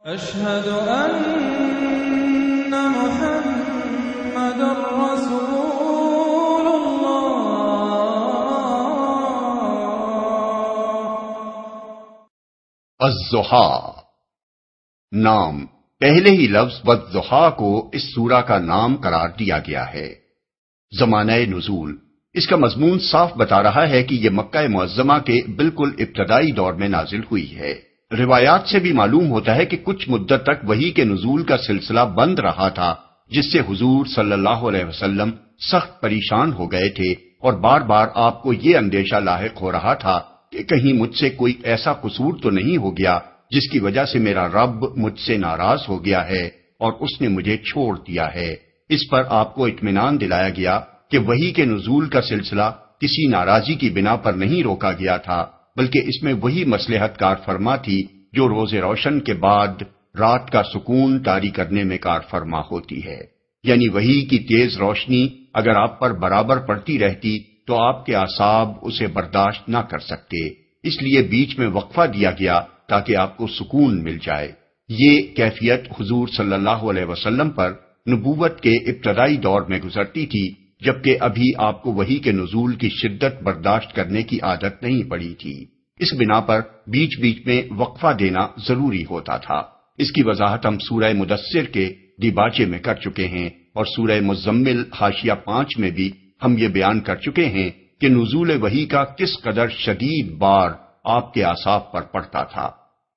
اشہد ان محمد رسول اللہ۔ الضحیٰ نام پہلے ہی لفظ والضحیٰ کو اس سورہ کا نام قرار دیا گیا ہے۔ زمانہ نزول اس کا مضمون صاف بتا رہا ہے کہ یہ مکہ معظمہ کے بالکل ابتدائی دور میں نازل ہوئی ہے۔ روایات سے بھی معلوم ہوتا ہے کہ کچھ مدت تک وحی کے نزول کا سلسلہ بند رہا تھا، جس سے حضور صلی اللہ علیہ وسلم سخت پریشان ہو گئے تھے اور بار بار آپ کو یہ اندیشہ لاحق ہو رہا تھا کہ کہیں مجھ سے کوئی ایسا قصور تو نہیں ہو گیا جس کی وجہ سے میرا رب مجھ سے ناراض ہو گیا ہے اور اس نے مجھے چھوڑ دیا ہے۔ اس پر آپ کو اطمینان دلایا گیا کہ وحی کے نزول کا سلسلہ کسی ناراضی کی بنا پر نہیں روکا گیا تھا، بلکہ اس میں وہی مصلحت کار فرما تھی جو روز روشن کے بعد رات کا سکون طاری کرنے میں کار فرما ہوتی ہے۔ یعنی وحی کی تیز روشنی اگر آپ پر برابر پڑتی رہتی تو آپ کے اعصاب اسے برداشت نہ کر سکتے، اس لیے بیچ میں وقفہ دیا گیا تاکہ آپ کو سکون مل جائے۔ یہ کیفیت حضور صلی اللہ علیہ وسلم پر نبوت کے ابتدائی دور میں گزرتی تھی، جبکہ ابھی آپ کو وحی کے نزول کی شدت برداشت کرنے کی عادت نہیں پڑی تھی۔ اس بنا پر بیچ بیچ میں وقفہ دینا ضروری ہوتا تھا۔ اس کی وضاحت ہم سورہ مدثر کے دیباچے میں کر چکے ہیں اور سورہ مزمل حاشیہ 5 میں بھی ہم یہ بیان کر چکے ہیں کہ نزول وحی کا کس قدر شدید بار آپ کے اعصاب پر پڑتا تھا۔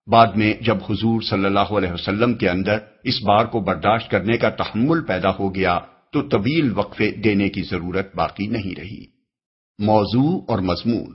بعد میں جب حضور صلی اللہ علیہ وسلم کے اندر اس بار کو برداشت کرنے کا تحمل پیدا ہو گیا تو طویل وقفے دینے کی ضرورت باقی نہیں رہی۔ موضوع اور مضمون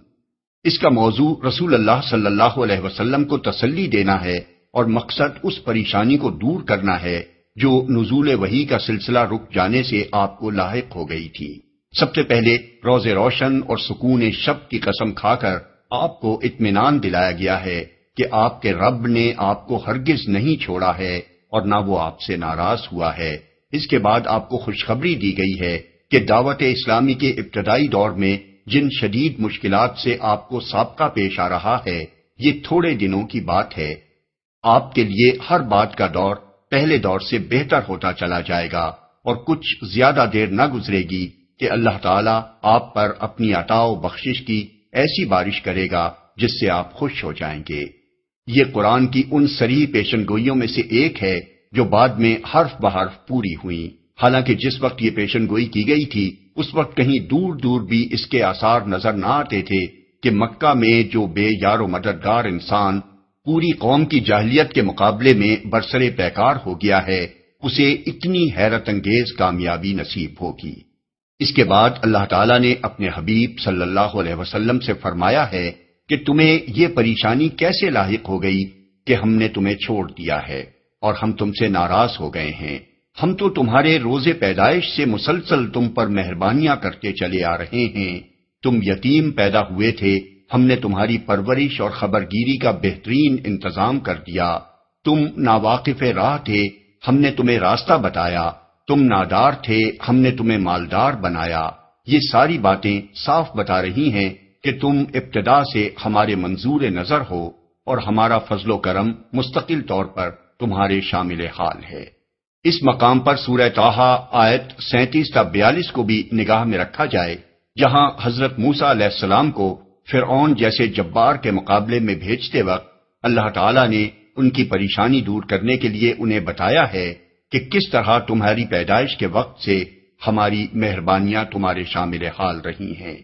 اس کا موضوع رسول اللہ صلی اللہ علیہ وسلم کو تسلی دینا ہے اور مقصد اس پریشانی کو دور کرنا ہے جو نزول وحی کا سلسلہ رک جانے سے آپ کو لاحق ہو گئی تھی۔ سب سے پہلے روز روشن اور سکون شب کی قسم کھا کر آپ کو اطمینان دلایا گیا ہے کہ آپ کے رب نے آپ کو ہرگز نہیں چھوڑا ہے اور نہ وہ آپ سے ناراض ہوا ہے۔ اس کے بعد آپ کو خوشخبری دی گئی ہے کہ دعوت اسلامی کے ابتدائی دور میں جن شدید مشکلات سے آپ کو سابقہ پیش آ رہا ہے یہ تھوڑے دنوں کی بات ہے۔ آپ کے لیے ہر بات کا دور پہلے دور سے بہتر ہوتا چلا جائے گا اور کچھ زیادہ دیر نہ گزرے گی کہ اللہ تعالیٰ آپ پر اپنی عطا و بخشش کی ایسی بارش کرے گا جس سے آپ خوش ہو جائیں گے۔ یہ قرآن کی ان صریح پیشن گوئیوں میں سے ایک ہے جو بعد میں حرف بحرف پوری ہوئیں۔ حالانکہ جس وقت یہ پیشن گوئی کی گئی تھی اس وقت کہیں دور دور بھی اس کے آثار نظر نہ آتے تھے کہ مکہ میں جو بے یار و مددگار انسان پوری قوم کی جاہلیت کے مقابلے میں برسرے پیکار ہو گیا ہے اسے اتنی حیرت انگیز کامیابی نصیب ہوگی۔ اس کے بعد اللہ تعالیٰ نے اپنے حبیب صلی اللہ علیہ وسلم سے فرمایا ہے کہ تمہیں یہ پریشانی کیسے لاحق ہو گئی کہ ہم نے تمہیں چھوڑ دیا ہے اور ہم تم سے ناراض ہو گئے ہیں۔ ہم تو تمہارے روز پیدائش سے مسلسل تم پر مہربانیاں کرتے چلے آ رہے ہیں۔ تم یتیم پیدا ہوئے تھے، ہم نے تمہاری پرورش اور خبرگیری کا بہترین انتظام کر دیا۔ تم ناواقف راہ تھے، ہم نے تمہیں راستہ بتایا۔ تم نادار تھے، ہم نے تمہیں مالدار بنایا۔ یہ ساری باتیں صاف بتا رہی ہیں کہ تم ابتدا سے ہمارے منظور نظر ہو اور ہمارا فضل و کرم مستقل طور پر تمہارے شامل حال ہے۔ اس مقام پر سورہ طٰہٰ آیت 37 تا 42 کو بھی نگاہ میں رکھا جائے، جہاں حضرت موسیٰ علیہ السلام کو فرعون جیسے جبار کے مقابلے میں بھیجتے وقت اللہ تعالیٰ نے ان کی پریشانی دور کرنے کے لیے انہیں بتایا ہے کہ کس طرح تمہاری پیدائش کے وقت سے ہماری مہربانیاں تمہارے شامل حال رہی ہیں۔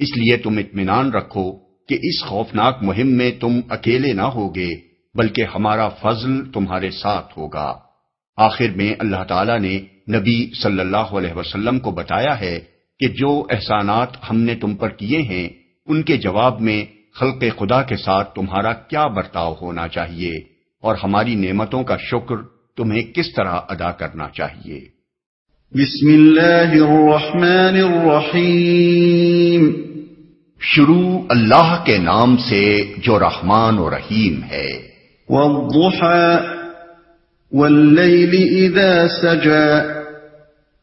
اس لیے تم اطمینان رکھو کہ اس خوفناک مہم میں تم اکیلے نہ ہوگے بلکہ ہمارا فضل تمہارے ساتھ ہوگا۔ آخر میں اللہ تعالیٰ نے نبی صلی اللہ علیہ وسلم کو بتایا ہے کہ جو احسانات ہم نے تم پر کیے ہیں ان کے جواب میں خلق خدا کے ساتھ تمہارا کیا برتاؤ ہونا چاہیے اور ہماری نعمتوں کا شکر تمہیں کس طرح ادا کرنا چاہیے۔ بسم اللہ الرحمن الرحیم شروع اللہ کے نام سے جو رحمان و رحیم ہے۔ والضحى واللیل اذا سجى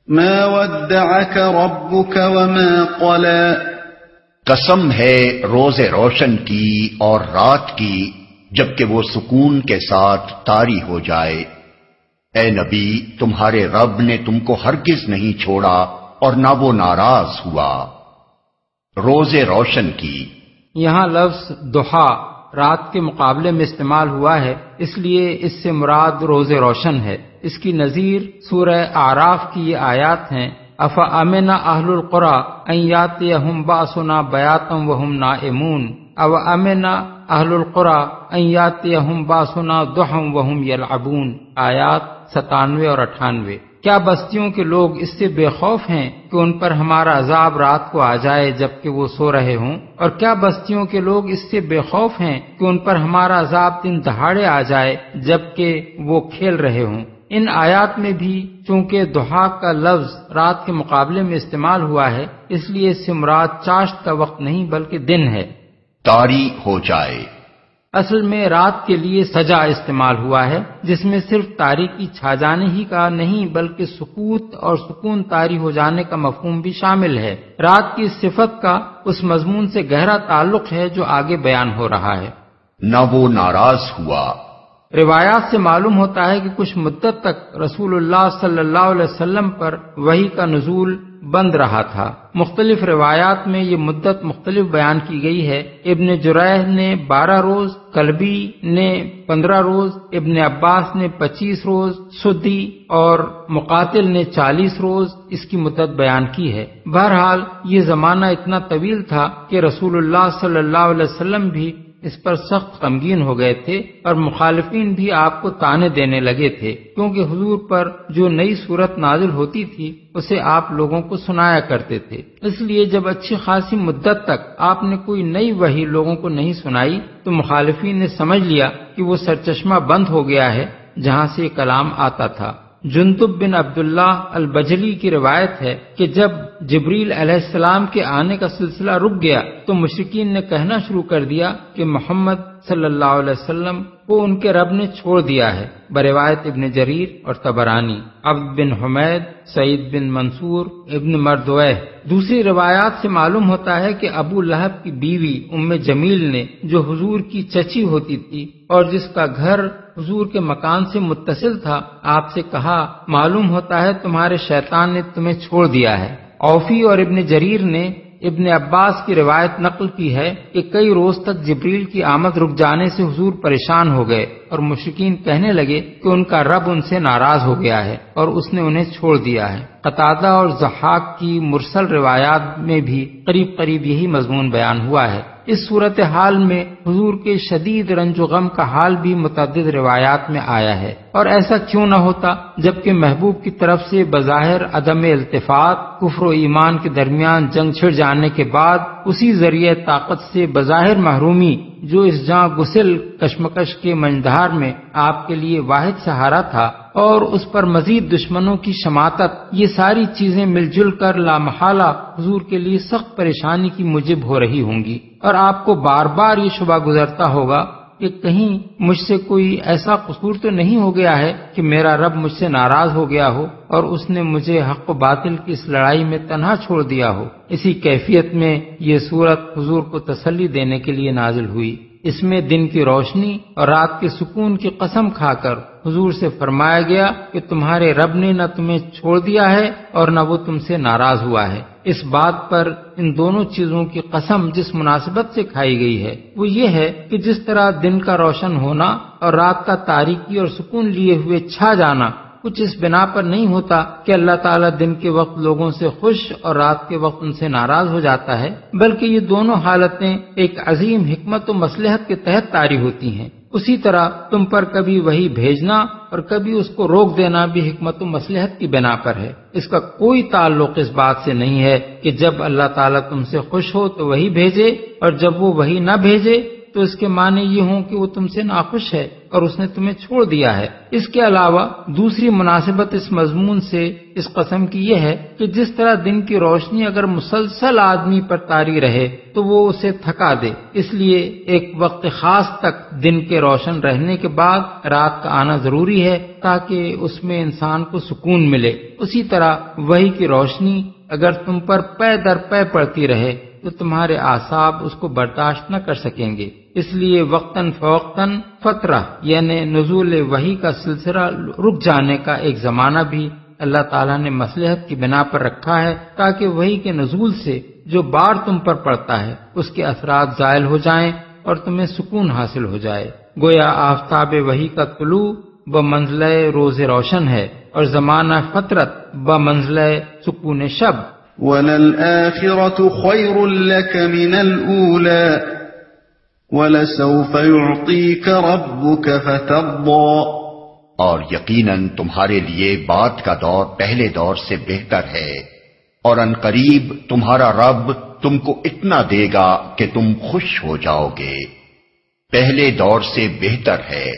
ما ودعك ربك وما قلى قسم ہے روز روشن کی اور رات کی جبکہ وہ سکون کے ساتھ طاری ہو جائے۔ اے نبی، تمہارے رب نے تم کو ہرگز نہیں چھوڑا اور نہ وہ ناراض ہوا۔ روز روشن کی، یہاں لفظ ضحیٰ رات کے مقابلے میں استعمال ہوا ہے، اس لیے اس سے مراد روز روشن ہے۔ اس کی نظیر سورہ اعراف کی یہ آیات ہیں، افامن اہل القری ان یاتیہم باسنا بیاتا وہم نائمون او امن اہل القری ان یاتیہم باسنا ضحی وہم یلعبون، آیات 97 اور 98۔ کیا بستیوں کے لوگ اس سے بے خوف ہیں کہ ان پر ہمارا عذاب رات کو آ جائے جبکہ وہ سو رہے ہوں؟ اور کیا بستیوں کے لوگ اس سے بے خوف ہیں کہ ان پر ہمارا عذاب دن دہاڑے آ جائے جبکہ وہ کھیل رہے ہوں؟ ان آیات میں بھی چونکہ ضحیٰ کا لفظ رات کے مقابلے میں استعمال ہوا ہے، اس لیے اس سے مراد چاشت کا وقت نہیں بلکہ دن ہے۔ طاری ہو جائے، اصل میں رات کے لیے سجا استعمال ہوا ہے، جس میں صرف تاریکی چھا جانے ہی کا نہیں بلکہ سکوت اور سکون طاری ہو جانے کا مفہوم بھی شامل ہے۔ رات کی صفت کا اس مضمون سے گہرا تعلق ہے جو آگے بیان ہو رہا ہے۔ نہ وہ ناراض ہوا۔ روایات سے معلوم ہوتا ہے کہ کچھ مدت تک رسول اللہ صلی اللہ علیہ وسلم پر وحی کا نزول بند رہا تھا۔ مختلف روایات میں یہ مدت مختلف بیان کی گئی ہے۔ ابن جریح نے 12 روز، کلبی نے 15 روز، ابن عباس نے 25 روز، سدی اور مقاتل نے 40 روز اس کی مدت بیان کی ہے۔ بہرحال یہ زمانہ اتنا طویل تھا کہ رسول اللہ صلی اللہ علیہ وسلم بھی اس پر سخت غمگین ہو گئے تھے اور مخالفین بھی آپ کو طعنے دینے لگے تھے، کیونکہ حضور پر جو نئی صورت نازل ہوتی تھی اسے آپ لوگوں کو سنایا کرتے تھے۔ اس لیے جب اچھی خاصی مدت تک آپ نے کوئی نئی وحی لوگوں کو نہیں سنائی تو مخالفین نے سمجھ لیا کہ وہ سرچشمہ بند ہو گیا ہے جہاں سے یہ کلام آتا تھا۔ جندب بن عبداللہ البجلی کی روایت ہے کہ جب جبریل علیہ السلام کے آنے کا سلسلہ رک گیا تو مشرکین نے کہنا شروع کر دیا کہ محمد صلی اللہ علیہ وسلم کو ان کے رب نے چھوڑ دیا ہے، بروایت ابن جریر اور طبرانی، عبد بن حمید، سعید بن منصور، ابن مردویہ۔ دوسری روایات سے معلوم ہوتا ہے کہ ابو لہب کی بیوی ام جمیل نے، جو حضور کی چچی ہوتی تھی اور جس کا گھر حضور کے مکان سے متصل تھا، آپ سے کہا، معلوم ہوتا ہے تمہارے شیطان نے تمہیں چھوڑ دیا ہے۔ اوفی اور ابن جریر نے ابن عباس کی روایت نقل کی ہے کہ کئی روز تک جبریل کی آمد رک جانے سے حضور پریشان ہو گئے اور مشرکین کہنے لگے کہ ان کا رب ان سے ناراض ہو گیا ہے اور اس نے انہیں چھوڑ دیا ہے۔ قتادہ اور ضحاک کی مرسل روایات میں بھی قریب قریب یہی مضمون بیان ہوا ہے۔ اس صورتحال میں حضور کے شدید رنج و غم کا حال بھی متعدد روایات میں آیا ہے، اور ایسا کیوں نہ ہوتا جبکہ محبوب کی طرف سے بظاہر عدم التفات، کفر و ایمان کے درمیان جنگ چھڑ جانے کے بعد اسی ذریعہ طاقت سے بظاہر محرومی جو اس جاں گسل کشمکش کے منجدھار میں آپ کے لیے واحد سہارا تھا، اور اس پر مزید دشمنوں کی شماتت، یہ ساری چیزیں مل جل کر لامحالہ حضور کے لیے سخت پریشانی کی موجب ہو رہی ہوں گی، اور آپ کو بار بار یہ شبہ گزرتا ہوگا کہ کہیں مجھ سے کوئی ایسا قصور تو نہیں ہو گیا ہے کہ میرا رب مجھ سے ناراض ہو گیا ہو اور اس نے مجھے حق و باطل کی اس لڑائی میں تنہا چھوڑ دیا ہو۔ اسی کیفیت میں یہ سورت حضور کو تسلی دینے کے لیے نازل ہوئی۔ اس میں دن کی روشنی اور رات کے سکون کی قسم کھا کر حضور سے فرمایا گیا کہ تمہارے رب نے نہ تمہیں چھوڑ دیا ہے اور نہ وہ تم سے ناراض ہوا ہے۔ اس بات پر ان دونوں چیزوں کی قسم جس مناسبت سے کھائی گئی ہے وہ یہ ہے کہ جس طرح دن کا روشن ہونا اور رات کا تاریکی اور سکون لیے ہوئے چھا جانا کچھ اس بنا پر نہیں ہوتا کہ اللہ تعالیٰ دن کے وقت لوگوں سے خوش اور رات کے وقت ان سے ناراض ہو جاتا ہے، بلکہ یہ دونوں حالتیں ایک عظیم حکمت و مصلحت کے تحت طاری ہوتی ہیں۔ اسی طرح تم پر کبھی وہی بھیجنا اور کبھی اس کو روک دینا بھی حکمت و مصلحت کی بنا پر ہے۔ اس کا کوئی تعلق اس بات سے نہیں ہے کہ جب اللہ تعالیٰ تم سے خوش ہو تو وہی بھیجے اور جب وہ وہی نہ بھیجے تو اس کے معنی یہ ہوں کہ وہ تم سے ناخوش ہے اور اس نے تمہیں چھوڑ دیا ہے۔ اس کے علاوہ دوسری مناسبت اس مضمون سے اس قسم کی یہ ہے کہ جس طرح دن کی روشنی اگر مسلسل آدمی پر طاری رہے تو وہ اسے تھکا دے، اس لیے ایک وقت خاص تک دن کے روشن رہنے کے بعد رات کا آنا ضروری ہے تاکہ اس میں انسان کو سکون ملے۔ اسی طرح وحی کی روشنی اگر تم پر پے در پے پڑتی رہے تو تمہارے اعصاب اس کو برداشت نہ کر سکیں گے۔ اس لیے وقتاً فوقتاً فترہ یعنی نزول وحی کا سلسلہ رک جانے کا ایک زمانہ بھی اللہ تعالیٰ نے مصلحت کی بنا پر رکھا ہے، تاکہ وحی کے نزول سے جو بار تم پر پڑتا ہے اس کے اثرات زائل ہو جائیں اور تمہیں سکون حاصل ہو جائے۔ گویا آفتاب وحی کا طلوع بمنزلہ روز روشن ہے اور زمانہ فترت بمنزلہ سکون شب۔ وَلَلْآخِرَةُ خَيْرٌ لَكَ مِنَ الْأُولَى وَلَسَوْفَ يُعْطِيكَ رَبُّكَ فَتَرْضَىٰ، اور یقیناً تمہارے لیے بعد کا دور پہلے دور سے بہتر ہے، اور ان قریب تمہارا رب تم کو اتنا دے گا کہ تم خوش ہو جاؤ گے، پہلے دور سے بہتر ہے۔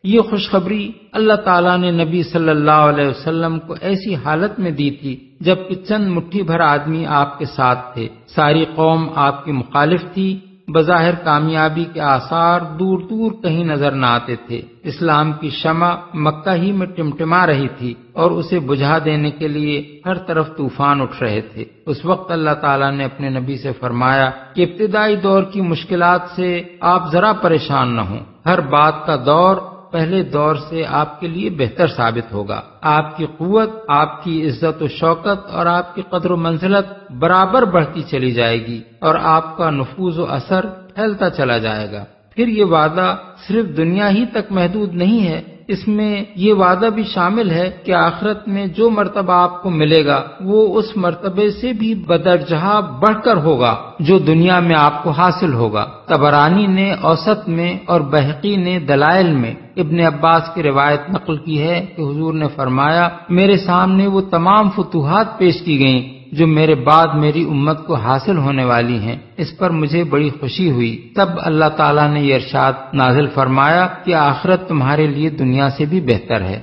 یہ خوشخبری اللہ تعالیٰ نے نبی صلی اللہ علیہ وسلم کو ایسی حالت میں دی تھی جبکہ چند مٹھی بھر آدمی آپ کے ساتھ تھے، ساری قوم آپ کی مخالف تھی، بظاہر کامیابی کے آثار دور دور کہیں نظر نہ آتے تھے، اسلام کی شمع مکہ ہی میں ٹمٹما رہی تھی اور اسے بجھا دینے کے لیے ہر طرف طوفان اٹھ رہے تھے۔ اس وقت اللہ تعالیٰ نے اپنے نبی سے فرمایا کہ ابتدائی دور کی مشکلات سے آپ ذرا پریشان نہ ہوں، ہر بات کا دور پہلے دور سے آپ کے لیے بہتر ثابت ہوگا، آپ کی قوت، آپ کی عزت و شوکت اور آپ کی قدر و منزلت برابر بڑھتی چلی جائے گی اور آپ کا نفوذ و اثر پھیلتا چلا جائے گا۔ پھر یہ وعدہ صرف دنیا ہی تک محدود نہیں ہے، اس میں یہ وعدہ بھی شامل ہے کہ آخرت میں جو مرتبہ آپ کو ملے گا وہ اس مرتبے سے بھی بدرجہ بڑھ کر ہوگا جو دنیا میں آپ کو حاصل ہوگا۔ طبرانی نے اوسط میں اور بہقی نے دلائل میں ابن عباس کی روایت نقل کی ہے کہ حضور نے فرمایا، میرے سامنے وہ تمام فتوحات پیش کی گئیں جو میرے بعد میری امت کو حاصل ہونے والی ہیں، اس پر مجھے بڑی خوشی ہوئی۔ تب اللہ تعالیٰ نے یہ ارشاد نازل فرمایا کہ آخرت تمہارے لیے دنیا سے بھی بہتر ہے،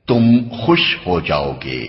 تم خوش ہو جاؤ گے۔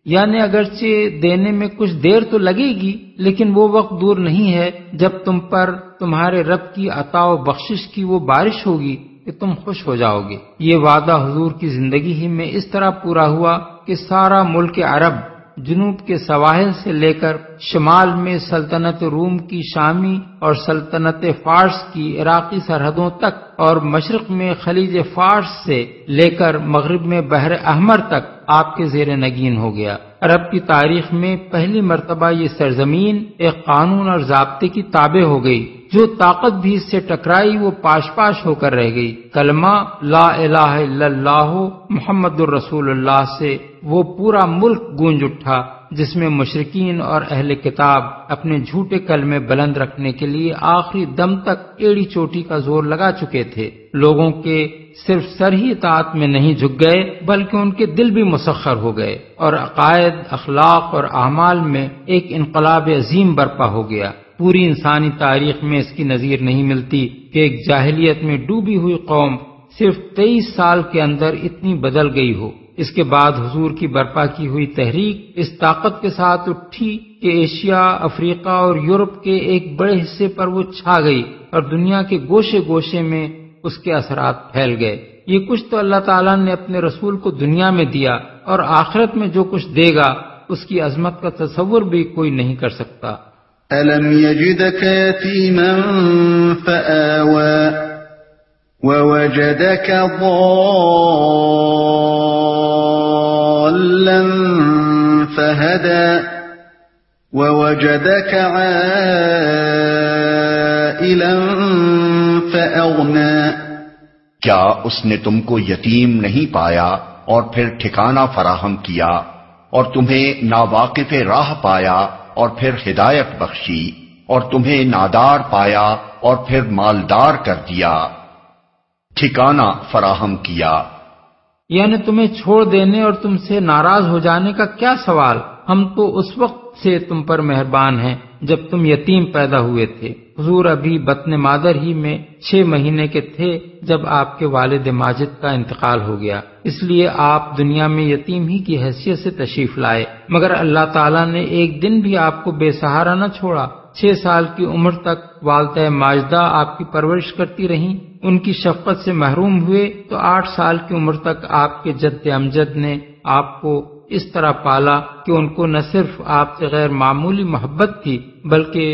یعنی اگرچہ دینے میں کچھ دیر تو لگے گی لیکن وہ وقت دور نہیں ہے جب تم پر تمہارے رب کی عطا و بخشش کی وہ بارش ہوگی کہ تم خوش ہو جاؤ گے۔ یہ وعدہ حضور کی زندگی ہی میں اس طرح پورا ہوا کہ سارا ملک عرب، جنوب کے سواحل سے لے کر شمال میں سلطنت روم کی شامی اور سلطنت فارس کی عراقی سرحدوں تک، اور مشرق میں خلیج فارس سے لے کر مغرب میں بحر احمر تک آپ کے زیر نگین ہو گیا۔ عرب کی تاریخ میں پہلی مرتبہ یہ سرزمین ایک قانون اور ضابطے کی تابع ہو گئی، جو طاقت بھی اس سے ٹکرائی وہ پاش پاش ہو کر رہ گئی۔ کلمہ لا الہ الا اللہ محمد الرسول اللہ سے وہ پورا ملک گونج اٹھا جس میں مشرکین اور اہل کتاب اپنے جھوٹے کلمے بلند رکھنے کے لیے آخری دم تک ایڑی چوٹی کا زور لگا چکے تھے۔ لوگوں کے صرف سر ہی اطاعت میں نہیں جھک گئے بلکہ ان کے دل بھی مسخر ہو گئے، اور عقائد، اخلاق اور اعمال میں ایک انقلاب عظیم برپا ہو گیا۔ پوری انسانی تاریخ میں اس کی نظیر نہیں ملتی کہ ایک جاہلیت میں ڈوبی ہوئی قوم صرف 23 سال کے اندر اتنی بدل گئی ہو۔ اس کے بعد حضور کی برپا کی ہوئی تحریک اس طاقت کے ساتھ اٹھی کہ ایشیا، افریقہ اور یورپ کے ایک بڑے حصے پر وہ چھا گئی اور دنیا کے گوشے گوشے میں اس کے اثرات پھیل گئے۔ یہ کچھ تو اللہ تعالیٰ نے اپنے رسول کو دنیا میں دیا، اور آخرت میں جو کچھ دے گا اس کی عظمت کا تصور بھی کوئی نہیں کر سکتا۔ أَلَمْ يَجِدْكَ يَتِيمًا فَآوَى وَوَجَدَكَ ضَالًّا فَهَدَى وَوَجَدَكَ عَائِلًا فَأَغْنَى، کیا اس نے تم کو یتیم نہیں پایا اور پھر ٹھکانہ فراہم کیا، اور تمہیں ناواقف راہ پایا اور پھر ہدایت بخشی، اور تمہیں نادار پایا اور پھر مالدار کر دیا، ٹھکانہ فراہم کیا۔ یعنی تمہیں چھوڑ دینے اور تم سے ناراض ہو جانے کا کیا سوال، ہم تو اس وقت سے تم پر مہربان ہیں جب تم یتیم پیدا ہوئے تھے۔ حضور ابھی بطن مادر ہی میں 6 مہینے کے تھے جب آپ کے والد ماجد کا انتقال ہو گیا، اس لیے آپ دنیا میں یتیم ہی کی حیثیت سے تشریف لائے، مگر اللہ تعالیٰ نے ایک دن بھی آپ کو بے سہارا نہ چھوڑا۔ 6 سال کی عمر تک والدہ ماجدہ آپ کی پرورش کرتی رہیں، ان کی شفقت سے محروم ہوئے تو 8 سال کی عمر تک آپ کے جد امجد نے آپ کو اس طرح پالا کہ ان کو نہ صرف آپ سے غیر معمولی محبت تھی بلکہ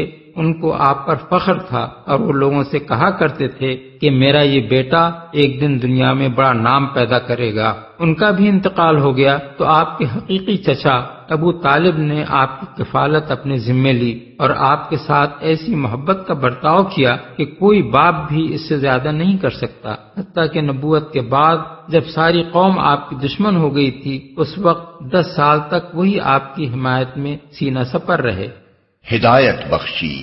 ان کو آپ پر فخر تھا اور وہ لوگوں سے کہا کرتے تھے کہ میرا یہ بیٹا ایک دن دنیا میں بڑا نام پیدا کرے گا۔ ان کا بھی انتقال ہو گیا تو آپ کے حقیقی چچا ابو طالب نے آپ کی کفالت اپنے ذمے لی اور آپ کے ساتھ ایسی محبت کا برتاؤ کیا کہ کوئی باپ بھی اس سے زیادہ نہیں کر سکتا، حتیٰ کہ نبوت کے بعد جب ساری قوم آپ کی دشمن ہو گئی تھی اس وقت 10 سال تک وہی آپ کی حمایت میں سینہ سپر رہے۔ ہدایت بخشی،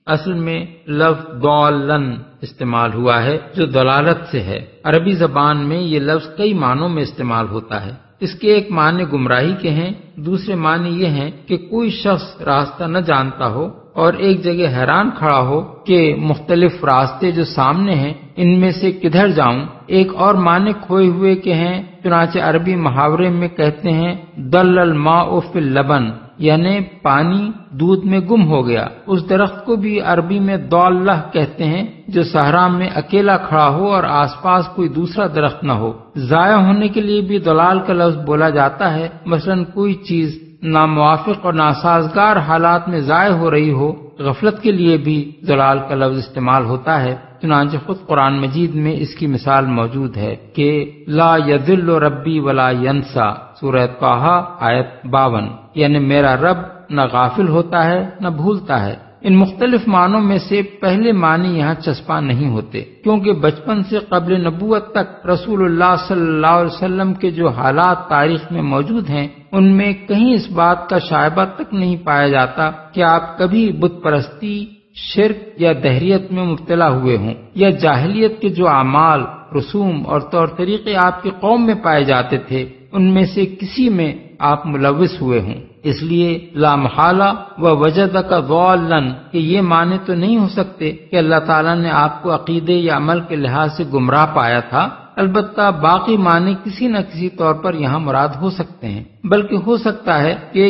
اصل میں لفظ ضالن استعمال ہوا ہے جو دلالت سے ہے۔ عربی زبان میں یہ لفظ کئی معنوں میں استعمال ہوتا ہے۔ اس کے ایک معنی گمراہی کے ہیں، دوسرے معنی یہ ہیں کہ کوئی شخص راستہ نہ جانتا ہو اور ایک جگہ حیران کھڑا ہو کہ مختلف راستے جو سامنے ہیں ان میں سے کدھر جاؤں۔ ایک اور معنی کھوئے ہوئے کے ہیں، چنانچہ عربی محاورے میں کہتے ہیں ضل الماء فی اللبن، یعنی پانی دودھ میں گم ہو گیا۔ اس درخت کو بھی عربی میں ضالہ کہتے ہیں جو صحرا میں اکیلا کھڑا ہو اور آس پاس کوئی دوسرا درخت نہ ہو۔ ضائع ہونے کے لیے بھی ضلال کا لفظ بولا جاتا ہے، مثلا کوئی چیز ناموافق اور ناسازگار حالات میں ضائع ہو رہی ہو۔ غفلت کے لیے بھی ضلال کا لفظ استعمال ہوتا ہے، چنانچہ خود قرآن مجید میں اس کی مثال موجود ہے کہ لا یذل ربی ولا ینسا، سورہ طٰہٰ آیت 52، یعنی میرا رب نہ غافل ہوتا ہے نہ بھولتا ہے۔ ان مختلف معنوں میں سے پہلے معنی یہاں چسپاں نہیں ہوتے، کیونکہ بچپن سے قبل نبوت تک رسول اللہ صلی اللہ علیہ وسلم کے جو حالات تاریخ میں موجود ہیں ان میں کہیں اس بات کا شائبہ تک نہیں پایا جاتا کہ آپ کبھی بت پرستی، شرک یا دہریت میں مبتلا ہوئے ہوں، یا جاہلیت کے جو اعمال، رسوم اور طور طریقے آپ کی قوم میں پائے جاتے تھے ان میں سے کسی میں آپ ملوث ہوئے ہوں۔ اس لیے لا محالہ ووجدک ضالا کہ یہ معنی تو نہیں ہو سکتے کہ اللہ تعالیٰ نے آپ کو عقیدے یا عمل کے لحاظ سے گمراہ پایا تھا، البتہ باقی معنی کسی نہ کسی طور پر یہاں مراد ہو سکتے ہیں، بلکہ ہو سکتا ہے کہ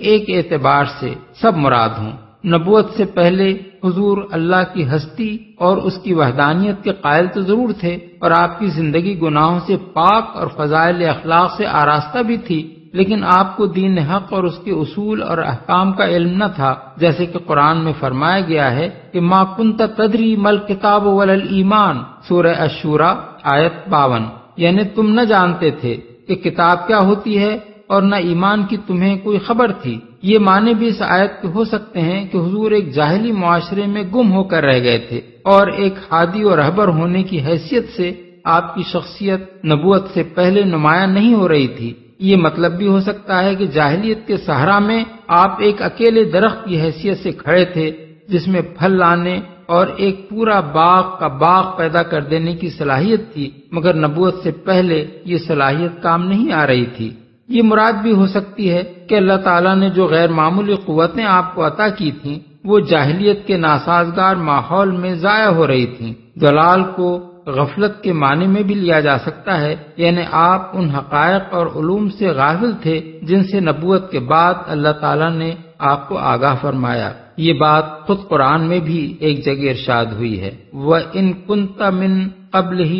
ایک اعتبار سے سب مراد ہوں۔ نبوت سے پہلے حضور اللہ کی ہستی اور اس کی وحدانیت کے قائل تو ضرور تھے، اور آپ کی زندگی گناہوں سے پاک اور فضائل اخلاق سے آراستہ بھی تھی، لیکن آپ کو دین حق اور اس کے اصول اور احکام کا علم نہ تھا، جیسے کہ قرآن میں فرمایا گیا ہے کہ ما کنت تدری مل کتاب ولا الایمان، سورہ الشورى آیت 52، یعنی تم نہ جانتے تھے کہ کتاب کیا ہوتی ہے اور نہ ایمان کی تمہیں کوئی خبر تھی۔ یہ معنی بھی اس آیت کے ہو سکتے ہیں کہ حضور ایک جاہلی معاشرے میں گم ہو کر رہ گئے تھے اور ایک ہادی اور رہبر ہونے کی حیثیت سے آپ کی شخصیت نبوت سے پہلے نمایاں نہیں ہو رہی تھی۔ یہ مطلب بھی ہو سکتا ہے کہ جاہلیت کے صحرا میں آپ ایک اکیلے درخت کی حیثیت سے کھڑے تھے جس میں پھل لانے اور ایک پورا باغ کا باغ پیدا کر دینے کی صلاحیت تھی، مگر نبوت سے پہلے یہ صلاحیت کام نہیں آ رہی تھی۔ یہ مراد بھی ہو سکتی ہے کہ اللہ تعالیٰ نے جو غیر معمولی قوتیں آپ کو عطا کی تھیں وہ جاہلیت کے ناسازگار ماحول میں ضائع ہو رہی تھیں۔ ضلال کو غفلت کے معنی میں بھی لیا جا سکتا ہے، یعنی آپ ان حقائق اور علوم سے غافل تھے جن سے نبوت کے بعد اللہ تعالیٰ نے آپ کو آگاہ فرمایا۔ یہ بات خود قرآن میں بھی ایک جگہ ارشاد ہوئی ہے، وَإِن كُنتَ مِن قَبْلِهِ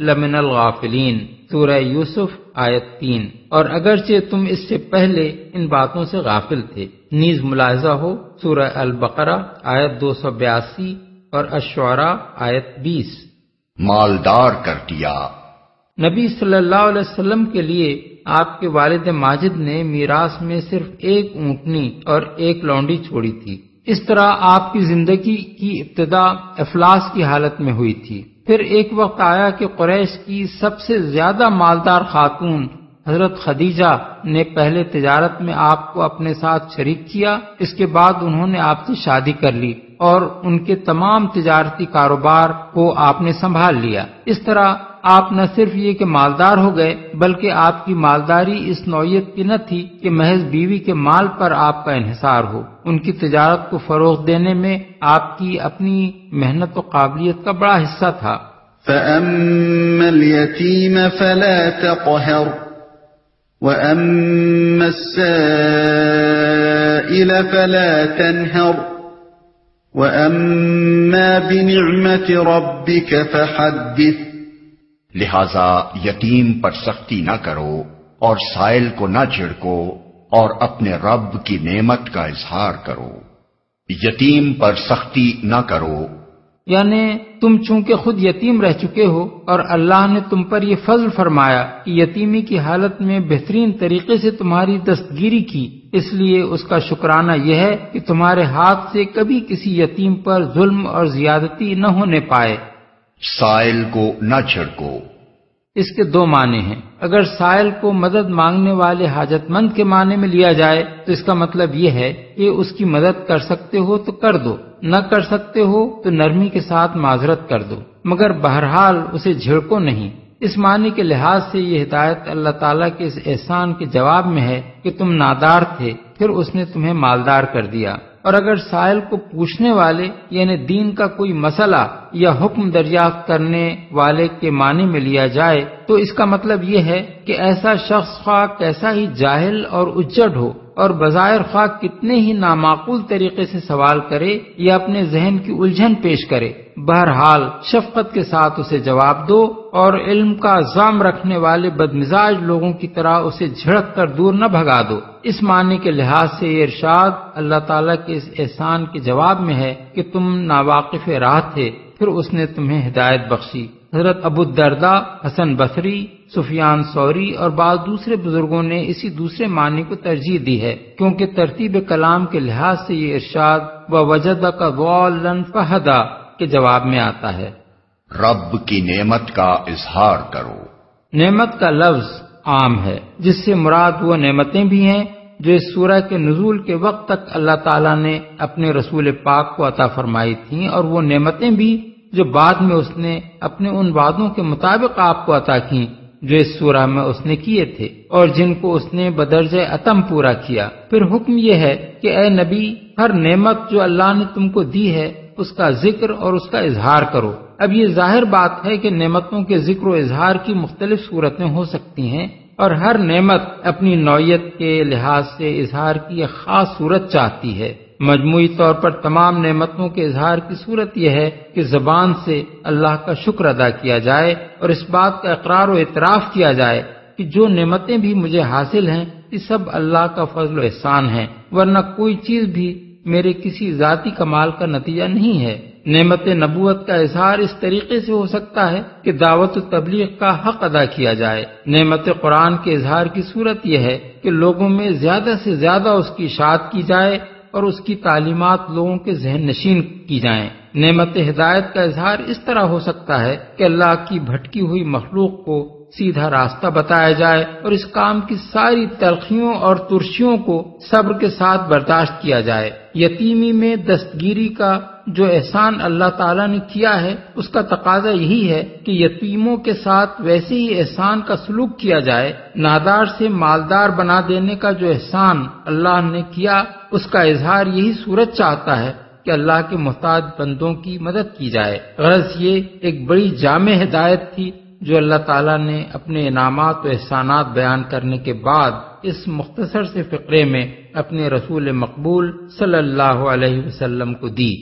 لَمِنَ الْغَافِلِينَ، سورہ یوسف آیت 3، اور اگرچہ تم اس سے پہلے ان باتوں سے غافل تھے۔ نیز ملاحظہ ہو سورہ البقرہ آیت 282 اور الشعراء آیت 20۔ مالدار کر دیا۔ نبی صلی اللہ علیہ وسلم کے لیے آپ کے والد ماجد نے میراث میں صرف ایک اونٹنی اور ایک لونڈی چھوڑی تھی۔ اس طرح آپ کی زندگی کی ابتدا افلاس کی حالت میں ہوئی تھی۔ پھر ایک وقت آیا کہ قریش کی سب سے زیادہ مالدار خاتون حضرت خدیجہ نے پہلے تجارت میں آپ کو اپنے ساتھ شریک کیا، اس کے بعد انہوں نے آپ سے شادی کر لی اور ان کے تمام تجارتی کاروبار کو آپ نے سنبھال لیا۔ اس طرح آپ نہ صرف یہ کہ مالدار ہو گئے بلکہ آپ کی مالداری اس نوعیت کی نہ تھی کہ محض بیوی کے مال پر آپ کا انحصار ہو، ان کی تجارت کو فروغ دینے میں آپ کی اپنی محنت و قابلیت کا بڑا حصہ تھا۔ فَأَمَّا الْيَتِيمَ فَلَا تَقْهَرْ وَأَمَّا السَّائِلَ فَلَا تَنْهَرْ وَأَمَّا بِنِعْمَةِ رَبِّكَ فَحَدِّثْ۔ لہذا یتیم پر سختی نہ کرو اور سائل کو نہ جھڑکو اور اپنے رب کی نعمت کا اظہار کرو۔ یتیم پر سختی نہ کرو، یعنی تم چونکہ خود یتیم رہ چکے ہو اور اللہ نے تم پر یہ فضل فرمایا کہ یتیمی کی حالت میں بہترین طریقے سے تمہاری دستگیری کی، اس لیے اس کا شکرانہ یہ ہے کہ تمہارے ہاتھ سے کبھی کسی یتیم پر ظلم اور زیادتی نہ ہونے پائے۔ سائل کو نہ چھڑکو، اس کے دو معنی ہیں۔ اگر سائل کو مدد مانگنے والے حاجت مند کے معنی میں لیا جائے تو اس کا مطلب یہ ہے کہ اس کی مدد کر سکتے ہو تو کر دو، نہ کر سکتے ہو تو نرمی کے ساتھ معذرت کر دو، مگر بہرحال اسے جھڑکو نہیں۔ اس معنی کے لحاظ سے یہ ہدایت اللہ تعالیٰ کے اس احسان کے جواب میں ہے کہ تم نادار تھے، پھر اس نے تمہیں مالدار کر دیا۔ اور اگر سائل کو پوچھنے والے یعنی دین کا کوئی مسئلہ یا حکم دریافت کرنے والے کے معنی میں لیا جائے تو اس کا مطلب یہ ہے کہ ایسا شخص خواہ کیسا ہی جاہل اور اجڑ ہو اور بظاہر خواہ کتنے ہی نامعقول طریقے سے سوال کرے یا اپنے ذہن کی الجھن پیش کرے، بہرحال شفقت کے ساتھ اسے جواب دو اور علم کا عزم رکھنے والے بدمزاج لوگوں کی طرح اسے جھڑک کر دور نہ بھگا دو۔ اس معنی کے لحاظ سے یہ ارشاد اللہ تعالیٰ کے اس احسان کے جواب میں ہے کہ تم ناواقف راہ تھے، پھر اس نے تمہیں ہدایت بخشی۔ حضرت ابو الدرداء، حسن بصری، سفیان ثوری اور بعض دوسرے بزرگوں نے اسی دوسرے معنی کو ترجیح دی ہے، کیونکہ ترتیب کلام کے لحاظ سے یہ ارشاد وَوَجَدَكَ ضَالًّا فَهَدَىٰ کے جواب میں آتا ہے۔ رب کی نعمت کا اظہار کرو، نعمت کا لفظ عام ہے، جس سے مراد وہ نعمتیں بھی ہیں جو اس سورہ کے نزول کے وقت تک اللہ تعالیٰ نے اپنے رسول پاک کو عطا فرمائی تھیں، اور وہ نعمتیں بھی جو بعد میں اس نے اپنے ان وعدوں کے مطابق آپ کو عطا کی جو اس سورہ میں اس نے کیے تھے اور جن کو اس نے بدرجہ اتم پورا کیا۔ پھر حکم یہ ہے کہ اے نبی، ہر نعمت جو اللہ نے تم کو دی ہے اس کا ذکر اور اس کا اظہار کرو۔ اب یہ ظاہر بات ہے کہ نعمتوں کے ذکر و اظہار کی مختلف صورتیں ہو سکتی ہیں، اور ہر نعمت اپنی نوعیت کے لحاظ سے اظہار کی ایک خاص صورت چاہتی ہے۔ مجموعی طور پر تمام نعمتوں کے اظہار کی صورت یہ ہے کہ زبان سے اللہ کا شکر ادا کیا جائے اور اس بات کا اقرار و اعتراف کیا جائے کہ جو نعمتیں بھی مجھے حاصل ہیں یہ سب اللہ کا فضل و احسان ہے، ورنہ کوئی چیز بھی میرے کسی ذاتی کمال کا نتیجہ نہیں ہے۔ نعمت نبوت کا اظہار اس طریقے سے ہو سکتا ہے کہ دعوت و تبلیغ کا حق ادا کیا جائے۔ نعمت قرآن کے اظہار کی صورت یہ ہے کہ لوگوں میں زیادہ سے زیادہ اس کی اشاعت کی جائے اور اس کی تعلیمات لوگوں کے ذہن نشین کی جائیں۔ نعمت ہدایت کا اظہار اس طرح ہو سکتا ہے کہ اللہ کی بھٹکی ہوئی مخلوق کو سیدھا راستہ بتایا جائے اور اس کام کی ساری تلخیوں اور ترشیوں کو صبر کے ساتھ برداشت کیا جائے۔ یتیمی میں دستگیری کا جو احسان اللہ تعالیٰ نے کیا ہے اس کا تقاضا یہی ہے کہ یتیموں کے ساتھ ویسے ہی احسان کا سلوک کیا جائے۔ نادار سے مالدار بنا دینے کا جو احسان اللہ نے کیا اس کا اظہار یہی صورت چاہتا ہے کہ اللہ کے محتاج بندوں کی مدد کی جائے۔ غرض یہ ایک بڑی جامع ہدایت تھی جو اللہ تعالیٰ نے اپنے انعامات و احسانات بیان کرنے کے بعد اس مختصر سے فقرے میں اپنے رسول مقبول صلی اللہ علیہ وسلم کو دی۔